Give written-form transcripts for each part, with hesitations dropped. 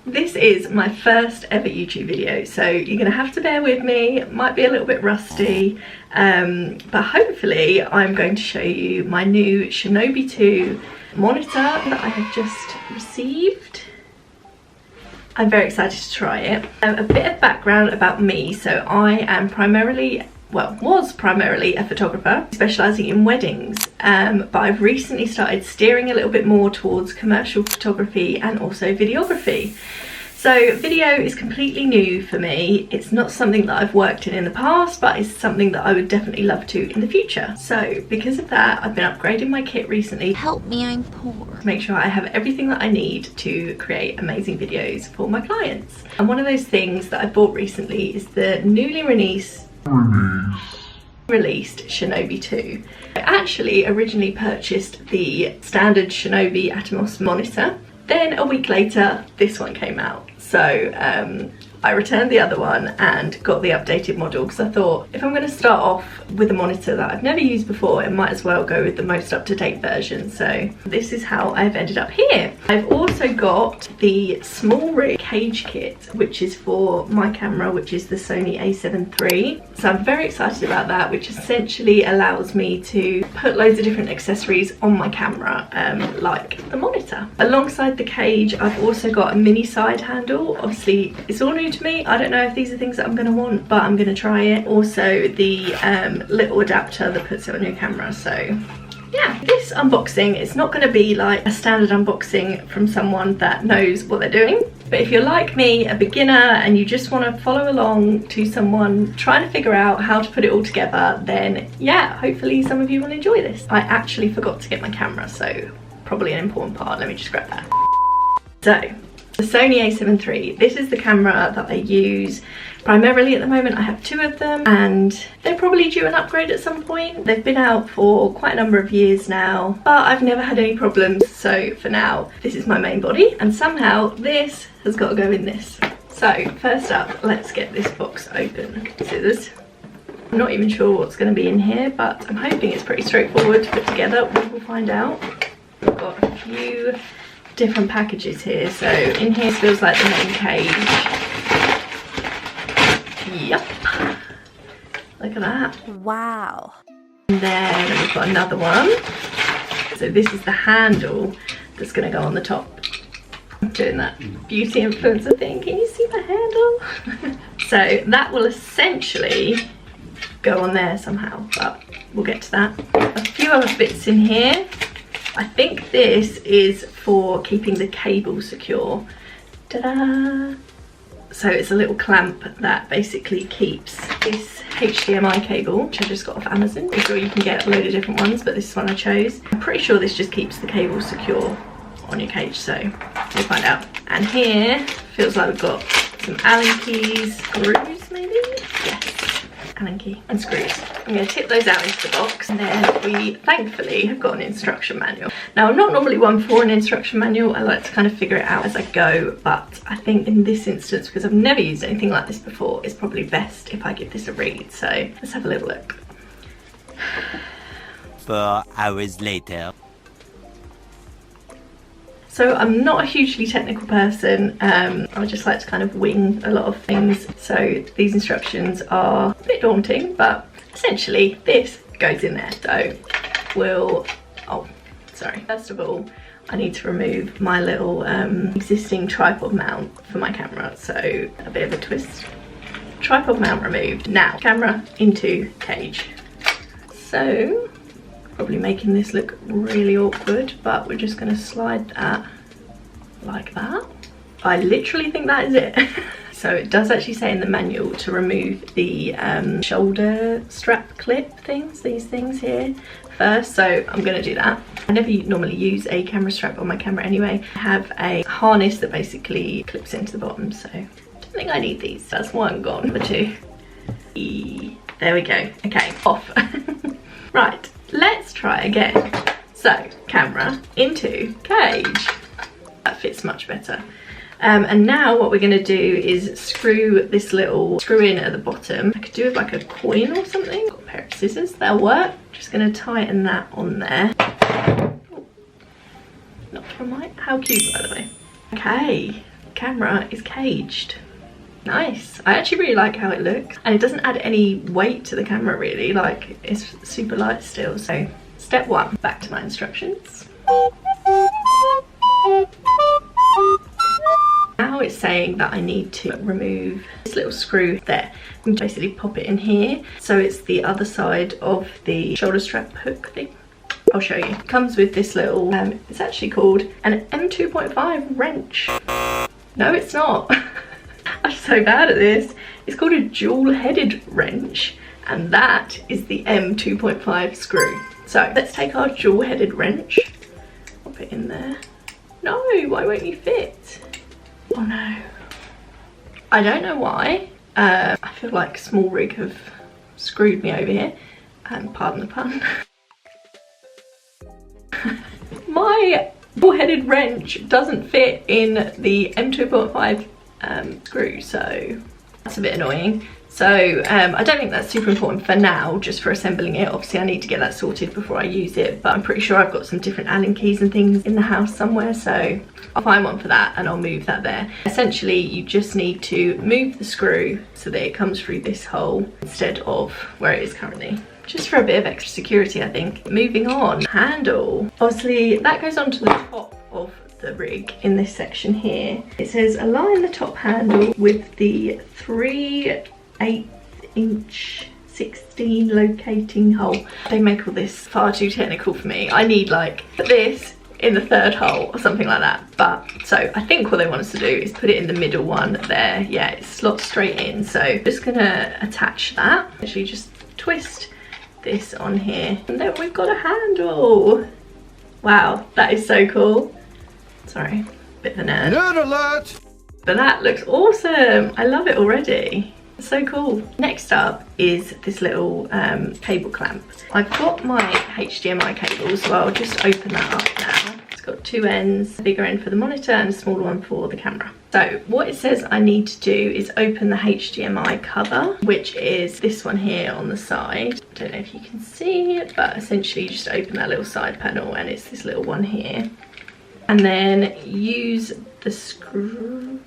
This is my first ever YouTube video, so you're gonna have to bear with me. It might be a little bit rusty, but hopefully I'm going to show you my new Shinobi II monitor that I have just received. I'm very excited to try it. A bit of background about me. So I am was primarily a photographer specialising in weddings, but I've recently started steering a little bit more towards commercial photography and also videography. So video is completely new for me. It's not something that I've worked in the past, but it's something that I would definitely love to in the future. So because of that, I've been upgrading my kit recently. Help me, I'm poor. To make sure I have everything that I need to create amazing videos for my clients. And one of those things that I bought recently is the newly released Shinobi II. I actually originally purchased the standard Shinobi Atomos monitor. Then a week later, this one came out. So I returned the other one and got the updated model because I thought if I'm going to start off with a monitor that I've never used before, it might as well go with the most up-to-date version. So this is how I've ended up here. I've also got the SmallRig cage kit, which is for my camera, which is the Sony A7iii III. So I'm very excited about that, which essentially allows me to put loads of different accessories on my camera, like the monitor. Alongside the cage, I've also got a mini side handle. Obviously, it's all new to me. I don't know if these are things that I'm going to want, but I'm going to try it. Also the little adapter that puts it on your camera. So yeah, this unboxing is not going to be like a standard unboxing from someone that knows what they're doing, but if you're like me, a beginner, and you just want to follow along to someone trying to figure out how to put it all together, then yeah, hopefully some of you will enjoy this. I actually forgot to get my camera, so probably an important part. Let me just grab that. So the Sony A7iii III, this is the camera that I use primarily at the moment. I have two of them and they're probably due an upgrade at some point. They've been out for quite a number of years now, but I've never had any problems. So for now, this is my main body and somehow this has got to go in this. So first up, let's get this box open. Scissors. I'm not even sure what's going to be in here, but I'm hoping it's pretty straightforward to put together. We will find out. We've got a few different packages here. So in here feels like the main cage. Yep. Look at that. Wow. And then we've got another one. So this is the handle that's going to go on the top. I'm doing that beauty influencer thing. Can you see the handle? So that will essentially go on there somehow, but we'll get to that. A few other bits in here. I think this is for keeping the cable secure. Ta-da! So it's a little clamp that basically keeps this HDMI cable, which I just got off Amazon. I'm sure you can get a load of different ones, but this is one I chose. I'm pretty sure this just keeps the cable secure on your cage, so we'll find out. And here, feels like we've got some Allen keys, screws maybe? Yes, Allen key and screws. I'm going to tip those out into the box, and then we thankfully have got an instruction manual. Now I'm not normally one for an instruction manual. I like to kind of figure it out as I go, but I think in this instance, because I've never used anything like this before, it's probably best if I give this a read. So let's have a little look. 4 hours later. So I'm not a hugely technical person. I just like to kind of wing a lot of things. So these instructions are a bit daunting, but essentially this goes in there. So first of all, I need to remove my little existing tripod mount for my camera. So a bit of a twist. Tripod mount removed. Now, camera into cage. So probably making this look really awkward, but we're just going to slide that like that. I literally think that is it. So it does actually say in the manual to remove the shoulder strap clip things, these things here first, so I'm going to do that. I never normally use a camera strap on my camera anyway. I have a harness that basically clips into the bottom, so I don't think I need these. That's one gone. Number two. There we go. Okay, off. Right. Let's try again. So, camera into cage. That fits much better. And now what we're going to do is screw this little screw in at the bottom. I could do it like a coin or something. Got a pair of scissors, they'll work. Just going to tighten that on there. Oh, not from right. How cute, by the way. Okay, camera is caged. Nice. I actually really like how it looks, and it doesn't add any weight to the camera really, like it's super light still. So step 1, back to my instructions. Now it's saying that I need to remove this little screw there and basically pop it in here, so it's the other side of the shoulder strap hook thing. I'll show you. It comes with this little, it's actually called an M2.5 wrench. No, it's not. I'm so bad at this. It's called a dual-headed wrench, and that is the M2.5 screw. So let's take our dual-headed wrench, pop it in there. No, why won't you fit? Oh no. I don't know why. I feel like SmallRig have screwed me over here. Pardon the pun. My dual-headed wrench doesn't fit in the M2.5 screw, so that's a bit annoying. So I don't think that's super important for now, just for assembling it. Obviously I need to get that sorted before I use it, but I'm pretty sure I've got some different Allen keys and things in the house somewhere, so I'll find one for that and I'll move that there. Essentially you just need to move the screw so that it comes through this hole instead of where it is currently. Just for a bit of extra security, I think. Moving on, handle. Obviously that goes onto the top of the rig in this section here. It says align the top handle with the 3/8 inch 16 locating hole. They make all this far too technical for me. I need like this in the 3rd hole or something like that. But so I think what they want us to do is put it in the middle one there. Yeah, it slots straight in. So just gonna attach that. Actually just twist this on here, and then we've got a handle. Wow, that is so cool. Sorry, bit of a nerd. Nerd alert! But that looks awesome. I love it already. It's so cool. Next up is this little cable clamp. I've got my HDMI cable, so I'll just open that up now. It's got 2 ends, a bigger end for the monitor and a smaller one for the camera. So what it says I need to do is open the HDMI cover, which is this one here on the side. I don't know if you can see it, but essentially you just open that little side panel and it's this little one here. And then use the screw.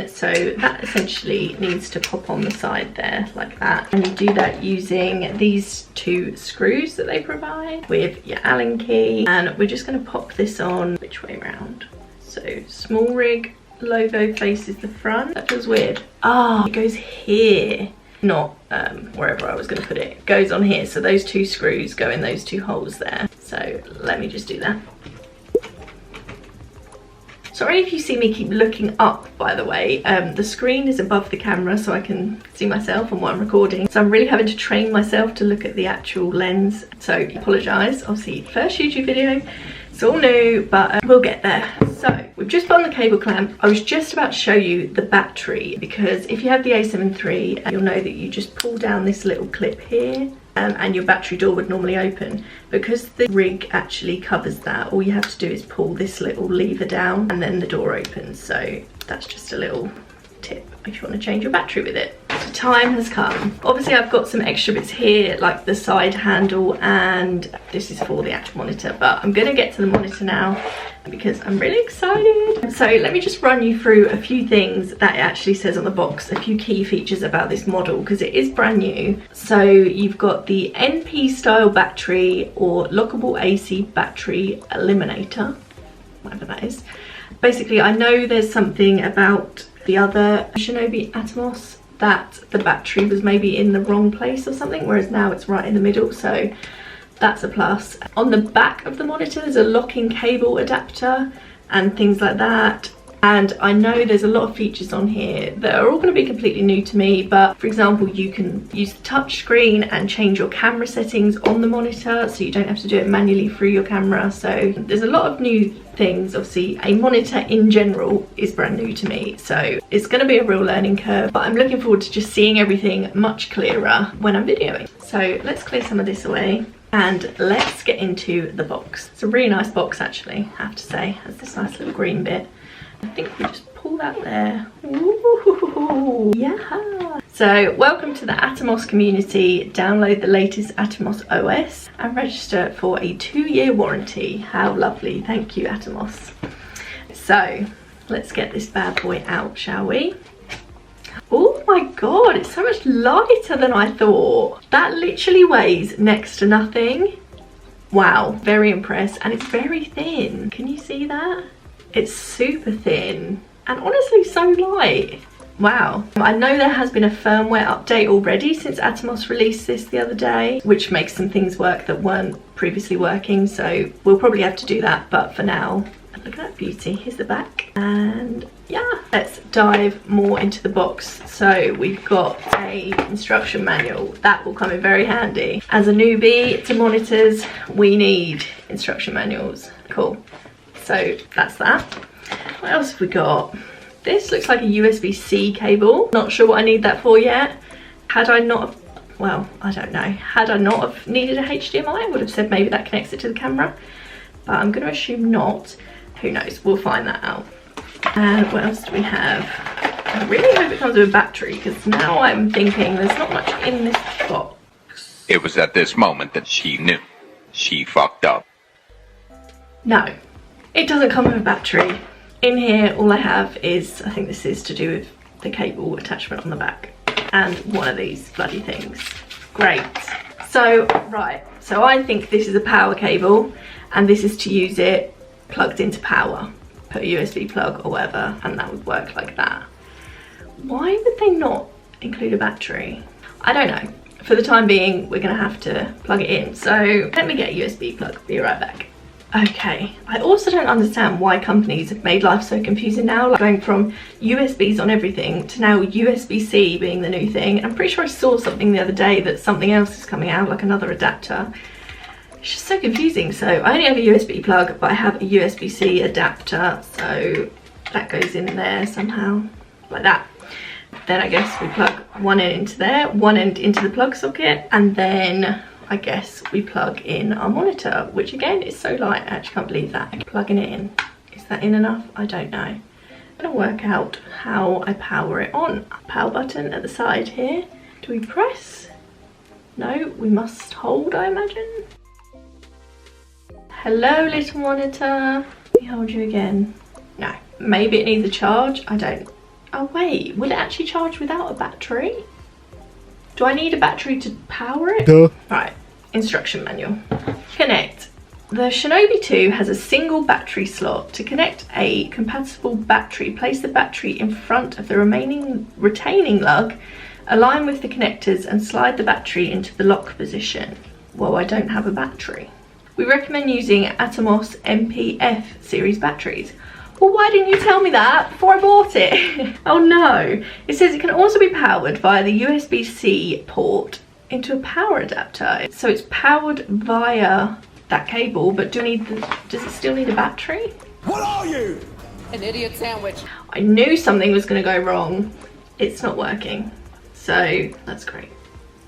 So that essentially needs to pop on the side there like that. And you do that using these 2 screws that they provide with your Allen key. And we're just going to pop this on which way around. So SmallRig logo faces the front. That feels weird. Ah, it goes here. Not wherever I was going to put it. It goes on here. So those 2 screws go in those 2 holes there. So let me just do that. Sorry if you see me keep looking up, by the way. The screen is above the camera so I can see myself and what I'm recording. So I'm really having to train myself to look at the actual lens. So I apologise. Obviously, first YouTube video. It's all new, but we'll get there. So we've just put on the cable clamp. I was just about to show you the battery, because if you have the A7iii III, you'll know that you just pull down this little clip here. And your battery door would normally open. Because the rig actually covers that, all you have to do is pull this little lever down and then the door opens. So that's just a little tip if you want to change your battery with it. The time has come. Obviously I've got some extra bits here like the side handle, and this is for the actual monitor, but I'm going to get to the monitor now because I'm really excited. So let me just run you through a few things that it actually says on the box, a few key features about this model because it is brand new. So you've got the NP style battery or lockable AC battery eliminator, whatever that is. Basically I know there's something about the other Shinobi Atomos that the battery was maybe in the wrong place or something, whereas now it's right in the middle, so that's a plus. On the back of the monitor there's a locking cable adapter and things like that. And I know there's a lot of features on here that are all going to be completely new to me, but for example you can use the touch screen and change your camera settings on the monitor, so you don't have to do it manually through your camera. So there's a lot of new things. Obviously a monitor in general is brand new to me, so it's going to be a real learning curve, but I'm looking forward to just seeing everything much clearer when I'm videoing. So let's clear some of this away and let's get into the box. It's a really nice box actually, I have to say. It has this nice little green bit. I think we just pull that there. Ooh, yeah. So welcome to the Atomos community. Download the latest Atomos OS and register for a 2-year warranty. How lovely. Thank you, Atomos. So let's get this bad boy out, shall we? Oh my god, it's so much lighter than I thought. That literally weighs next to nothing. Wow, very impressed. And it's very thin. Can you see that? It's super thin and honestly so light. Wow. I know there has been a firmware update already since Atomos released this the other day, which makes some things work that weren't previously working, so we'll probably have to do that, but for now, look at that beauty. Here's the back, and yeah, let's dive more into the box. So we've got a instruction manual that will come in very handy. As a newbie to monitors, we need instruction manuals. Cool. So that's that. What else have we got? This looks like a USB-C cable. Not sure what I need that for yet. Had I not, well, I don't know. Had I not have needed a HDMI, I would have said maybe that connects it to the camera. But I'm going to assume not. Who knows? We'll find that out. And what else do we have? I really hope it comes with a battery, because now I'm thinking there's not much in this box. It was at this moment that she knew. She fucked up. No, it doesn't come with a battery. In here, all I have is, I think this is to do with the cable attachment on the back, and one of these bloody things. Great. So, right, so I think this is a power cable, and this is to use it plugged into power. Put a USB plug or whatever, and that would work like that. Why would they not include a battery? I don't know. For the time being, we're gonna have to plug it in. So let me get a USB plug, be right back. Okay, I also don't understand why companies have made life so confusing now, like going from USBs on everything to now USB-C being the new thing. I'm pretty sure I saw something the other day that something else is coming out, like another adapter. It's just so confusing. So I only have a USB plug, but I have a USB-C adapter, so that goes in there somehow, like that. Then I guess we plug one end into there, one end into the plug socket, and then I guess we plug in our monitor, which again is so light, I actually can't believe that. Plugging it in. Is that in enough? I don't know. I'm gonna work out how I power it on. Power button at the side here. Do we press? No, we must hold, I imagine. Hello, little monitor. Let me hold you again. No, maybe it needs a charge. I don't. Oh wait, will it actually charge without a battery? Do I need a battery to power it? Duh. Right, instruction manual. Connect. The Shinobi 2 has a single battery slot. To connect a compatible battery, place the battery in front of the retaining lug, align with the connectors and slide the battery into the lock position. Well, I don't have a battery. We recommend using Atomos MPF series batteries. Well, why didn't you tell me that before I bought it? Oh no. It says it can also be powered via the USB-C port into a power adapter. So it's powered via that cable, but does it still need a battery? What are you? An idiot sandwich. I knew something was gonna go wrong. It's not working. So that's great.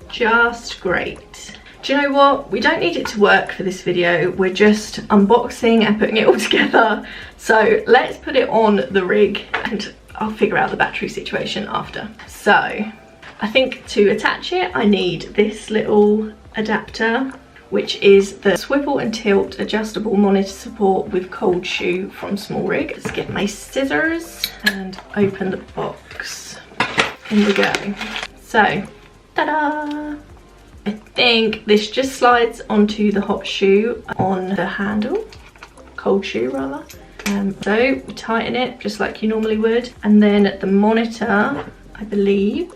Just great. Do you know what? We don't need it to work for this video. We're just unboxing and putting it all together. So let's put it on the rig and I'll figure out the battery situation after. So I think to attach it, I need this little adapter, which is the swivel and tilt adjustable monitor support with cold shoe from SmallRig. Let's get my scissors and open the box. In we go. So, ta-da! I think this just slides onto the hot shoe on the handle, cold shoe rather. So we tighten it just like you normally would, and then the monitor, I believe,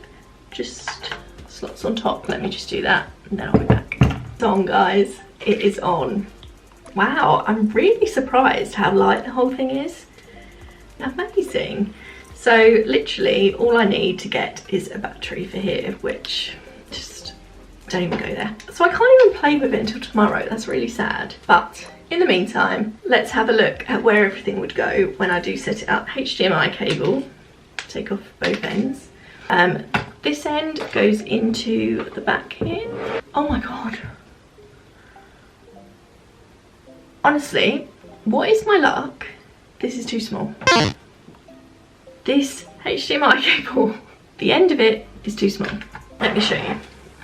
just slots on top. Let me just do that and then I'll be back. It's on, guys. It is on. Wow, I'm really surprised how light the whole thing is. Amazing. So literally all I need to get is a battery for here, which just don't even go there. So I can't even play with it until tomorrow. That's really sad. But in the meantime, let's have a look at where everything would go when I do set it up. HDMI cable, take off both ends. This end goes into the back here. Oh my God. Honestly, what is my luck? This is too small. This HDMI cable, the end of it is too small. Let me show you.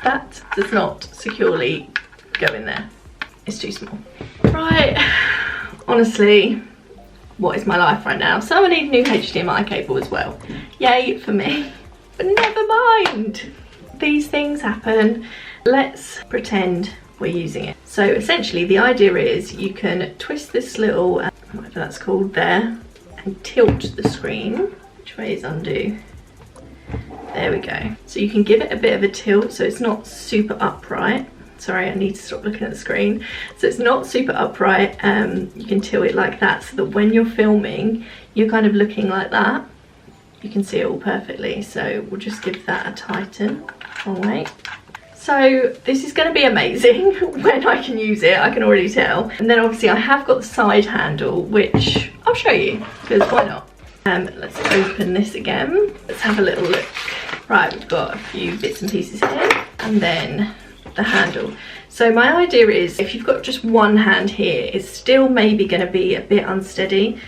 That does not securely go in there. It's too small. Right, honestly, what is my life right now. So I need a new HDMI cable as well. Yay for me. But never mind. These things happen. Let's pretend we're using it. So essentially the idea is you can twist this little, whatever that's called there, and tilt the screen. Which way is undo? There we go. So you can give it a bit of a tilt so it's not super upright. Sorry, I need to stop looking at the screen. So it's not super upright. You can tilt it like that so that when you're filming, you're kind of looking like that. You can see it all perfectly. So we'll just give that a tighten. Oh wait. So this is going to be amazing when I can use it, I can already tell. And then obviously I have got the side handle, which I'll show you, because why not? Let's open this again. Let's have a little look. Right, we've got a few bits and pieces here, and then the handle. So my idea is if you've got just one hand here, it's still maybe going to be a bit unsteady.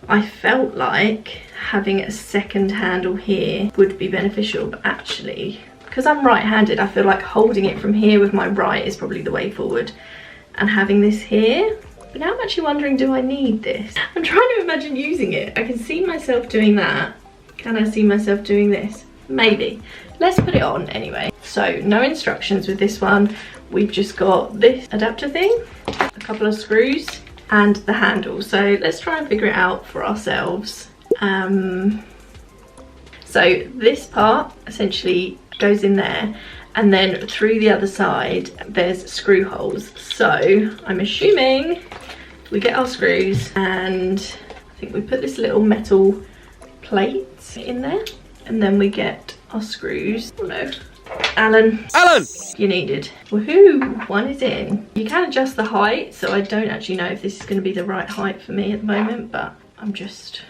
I felt like having a second handle here would be beneficial, but actually, because I'm right-handed, I feel like holding it from here with my right is probably the way forward. And having this here, but now I'm actually wondering, do I need this? I'm trying to imagine using it. I can see myself doing that. Can I see myself doing this? Maybe. Let's put it on anyway. So no instructions with this one. We've just got this adapter thing, a couple of screws, and the handle. So let's try and figure it out for ourselves. So this part essentially goes in there, and then through the other side there's screw holes. So I'm assuming we get our screws, and I think we put this little metal plate in there, and then we get our screws. Oh no. Alan, you needed. Woohoo, one is in. You can adjust the height, so I don't actually know if this is going to be the right height for me at the moment, but I'm just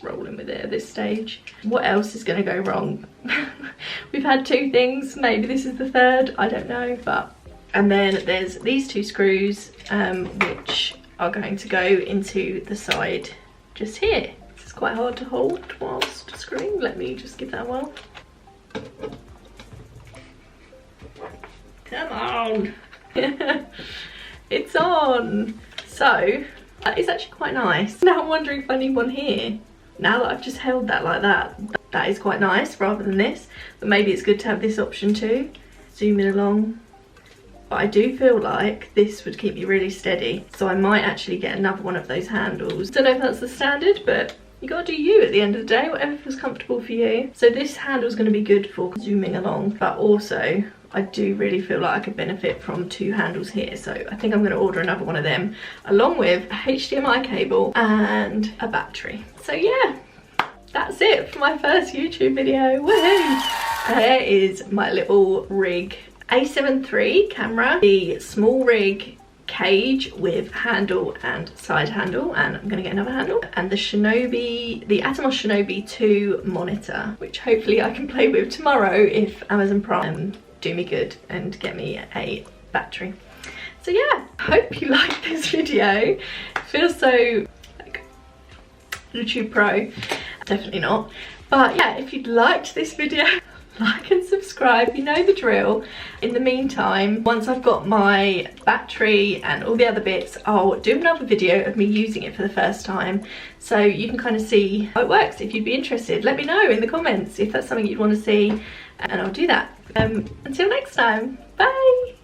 rolling with it at this stage. What else is going to go wrong? We've had two things, maybe this is the third, I don't know. But and then there's these two screws which are going to go into the side just here. This is quite hard to hold whilst screwing. Let me just give that a whirl. Come on. It's on. So that is actually quite nice. Now I'm wondering if I need one here. Now that I've just held that like that, that is quite nice rather than this. But maybe it's good to have this option too. Zoom it along. But I do feel like this would keep you really steady. So I might actually get another one of those handles. Don't know if that's the standard, but you gotta do you at the end of the day, whatever feels comfortable for you. So this handle is gonna be good for zooming along, but also I do really feel like I could benefit from two handles here. So I think I'm gonna order another one of them, along with a HDMI cable and a battery. So yeah, that's it for my first YouTube video. Woohoo! There is my little rig. A7 III camera, the SmallRig cage with handle and side handle, and I'm gonna get another handle, and the Atomos Shinobi II monitor, which hopefully I can play with tomorrow if Amazon Prime do me good and get me a battery. So yeah, hope you liked this video. It feels so like YouTube Pro. Definitely not. But yeah, if you'd liked this video, like and subscribe, you know the drill. In the meantime, once I've got my battery and all the other bits, I'll do another video of me using it for the first time, so you can kind of see how it works. If you'd be interested, let me know in the comments if that's something you'd want to see, and I'll do that. Until next time, bye.